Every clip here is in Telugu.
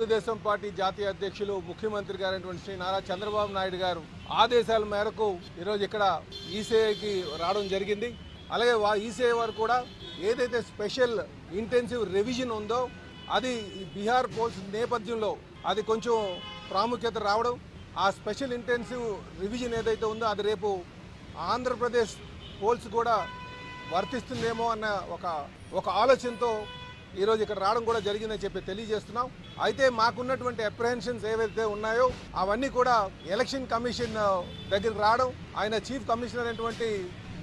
తెలుగుదేశం పార్టీ జాతీయ అధ్యక్షులు ముఖ్యమంత్రి గారైనటువంటి శ్రీ నారా చంద్రబాబు నాయుడు గారు ఆదేశాల మేరకు ఈరోజు ఇక్కడ ఈసీఐకి రావడం జరిగింది. అలాగే ఈసీఐ వారు కూడా ఏదైతే స్పెషల్ ఇంటెన్సివ్ రివిజన్ ఉందో అది బీహార్ పోల్స్ నేపథ్యంలో అది కొంచెం ప్రాముఖ్యత రావడం, ఆ స్పెషల్ ఇంటెన్సివ్ రివిజన్ ఏదైతే ఉందో అది రేపు ఆంధ్రప్రదేశ్ పోల్స్ కూడా వర్తిస్తుందేమో అన్న ఒక ఆలోచనతో ఈరోజు ఇక్కడ రావడం కూడా జరిగిందని చెప్పి తెలియజేస్తున్నాం. అయితే మాకున్నటువంటి అప్రహెన్షన్స్ ఏవైతే ఉన్నాయో అవన్నీ కూడా ఎలక్షన్ కమిషన్ దగ్గరికి రావడం, ఆయన చీఫ్ కమిషనర్ అయినటువంటి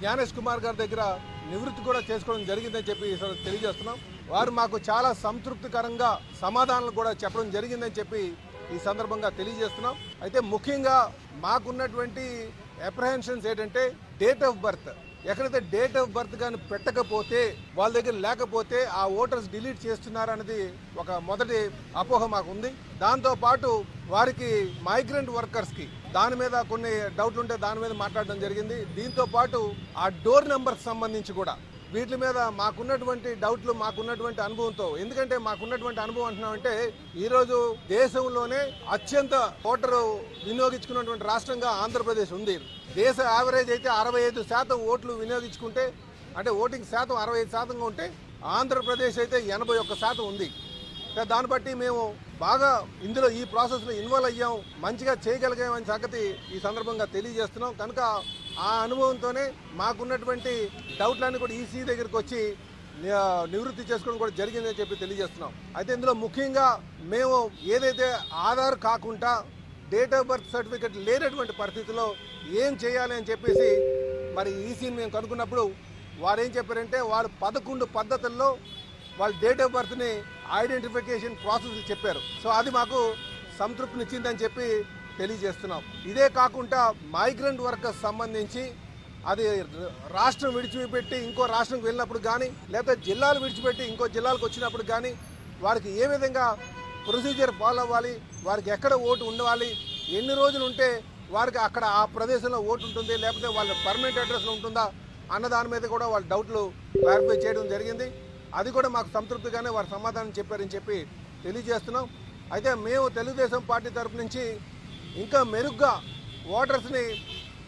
జ్ఞానేష్ కుమార్ గారి దగ్గర నివృత్తి కూడా చేసుకోవడం జరిగిందని చెప్పి తెలియజేస్తున్నాం. వారు మాకు చాలా సంతృప్తికరంగా సమాధానాలు కూడా చెప్పడం జరిగిందని చెప్పి ఈ సందర్భంగా తెలియజేస్తున్నాం. అయితే ముఖ్యంగా మాకున్నటువంటి అప్రహెన్షన్స్ ఏంటంటే డేట్ ఆఫ్ బర్త్, ఎక్కడైతే డేట్ ఆఫ్ బర్త్ కానీ పెట్టకపోతే వాళ్ళ దగ్గర లేకపోతే ఆ ఓటర్స్ డిలీట్ చేస్తున్నారనేది ఒక మొదటి అపోహ మాకు ఉంది. దాంతోపాటు వారికి మైగ్రెంట్ వర్కర్స్కి దాని మీద కొన్ని డౌట్లు ఉంటే దాని మీద మాట్లాడడం జరిగింది. దీంతో పాటు ఆ డోర్ నెంబర్కి సంబంధించి కూడా వీటి మీద మాకున్నటువంటి డౌట్లు, మాకున్నటువంటి అనుభవంతో, ఎందుకంటే మాకున్నటువంటి అనుభవం అంటున్నామంటే ఈరోజు దేశంలోనే అత్యంత ఓటరు వినియోగించుకున్నటువంటి రాష్ట్రంగా ఆంధ్రప్రదేశ్ ఉంది. దేశ యావరేజ్ అయితే 65% ఓట్లు వినియోగించుకుంటే, అంటే ఓటింగ్ శాతం 65%గా ఉంటే ఆంధ్రప్రదేశ్ అయితే 81% ఉంది. దాన్ని బట్టి మేము బాగా ఇందులో ఈ ప్రాసెస్లో ఇన్వాల్వ్ అయ్యాం, మంచిగా చేయగలిగామని సంగతి ఈ సందర్భంగా తెలియజేస్తున్నాం. కనుక ఆ అనుభవంతోనే మాకున్నటువంటి డౌట్లన్నీ కూడా ఈసీ దగ్గరికి వచ్చి నివృత్తి చేసుకోవడం కూడా జరిగిందని చెప్పి తెలియజేస్తున్నాం. అయితే ఇందులో ముఖ్యంగా మేము ఏదైతే ఆధార్ కాకుండా డేట్ ఆఫ్ బర్త్ సర్టిఫికెట్ లేనటువంటి పరిస్థితిలో ఏం చేయాలి అని చెప్పేసి మరి ఈసీని మేము కనుక్కున్నప్పుడు వారు ఏం చెప్పారంటే వాళ్ళు 11 పద్ధతుల్లో వాళ్ళ డేట్ ఆఫ్ బర్త్ని ఐడెంటిఫికేషన్ ప్రాసెస్ చెప్పారు. సో అది మాకు సంతృప్తినిచ్చిందని చెప్పి తెలియజేస్తున్నాం. ఇదే కాకుండా మైగ్రెంట్ వర్కర్స్ సంబంధించి అది రాష్ట్రం విడిచిపెట్టి ఇంకో రాష్ట్రంకి వెళ్ళినప్పుడు కానీ, లేకపోతే జిల్లాలు విడిచిపెట్టి ఇంకో జిల్లాలకు వచ్చినప్పుడు కానీ వారికి ఏ విధంగా ప్రొసీజర్ ఫాలో అవ్వాలి, వారికి ఎక్కడ ఓటు ఉండాలి, ఎన్ని రోజులు ఉంటే వారికి అక్కడ ఆ ప్రదేశంలో ఓటు ఉంటుంది, లేకపోతే వాళ్ళ పర్మనెంట్ అడ్రస్లో ఉంటుందా అన్న దాని మీద కూడా వాళ్ళ డౌట్లు క్లారిఫై చేయడం జరిగింది. అది కూడా మాకు సంతృప్తిగానే వారు సమాధానం చెప్పారని చెప్పి తెలియజేస్తున్నాం. అయితే మేము తెలుగుదేశం పార్టీ తరఫు నుంచి ఇంకా మెరుగ్గా ఓటర్స్ని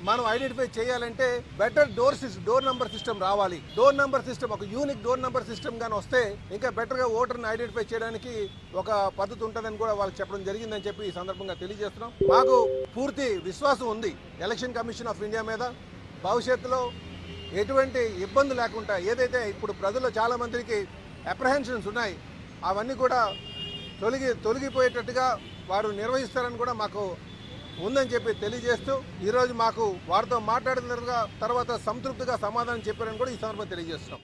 మనం ఐడెంటిఫై చేయాలంటే బెటర్ డోర్ నెంబర్ సిస్టమ్ రావాలి. డోర్ నెంబర్ సిస్టమ్, ఒక యూనిక్ డోర్ నెంబర్ సిస్టమ్ కానీ వస్తే ఇంకా బెటర్గా ఓటర్ని ఐడెంటిఫై చేయడానికి ఒక పద్ధతి ఉంటుందని కూడా వాళ్ళకి చెప్పడం జరిగిందని చెప్పి ఈ సందర్భంగా తెలియజేస్తున్నాం. మాకు పూర్తి విశ్వాసం ఉంది ఎలక్షన్ కమిషన్ ఆఫ్ ఇండియా మీద. భవిష్యత్తులో ఎటువంటి ఇబ్బంది లేకుండా ఏదైతే ఇప్పుడు ప్రజల్లో చాలా మందికి అప్రహెన్షన్స్ ఉన్నాయి అవన్నీ కూడా తొలగిపోయేటట్టుగా వారు నిర్వహిస్తారని కూడా మాకు ఉందని చెప్పి తెలియజేస్తూ ఈరోజు మాకు వారితో మాట్లాడిన తర్వాత సంతృప్తిగా సమాధానం చెప్పారని కూడా ఈ సందర్భంగా తెలియజేస్తున్నాం.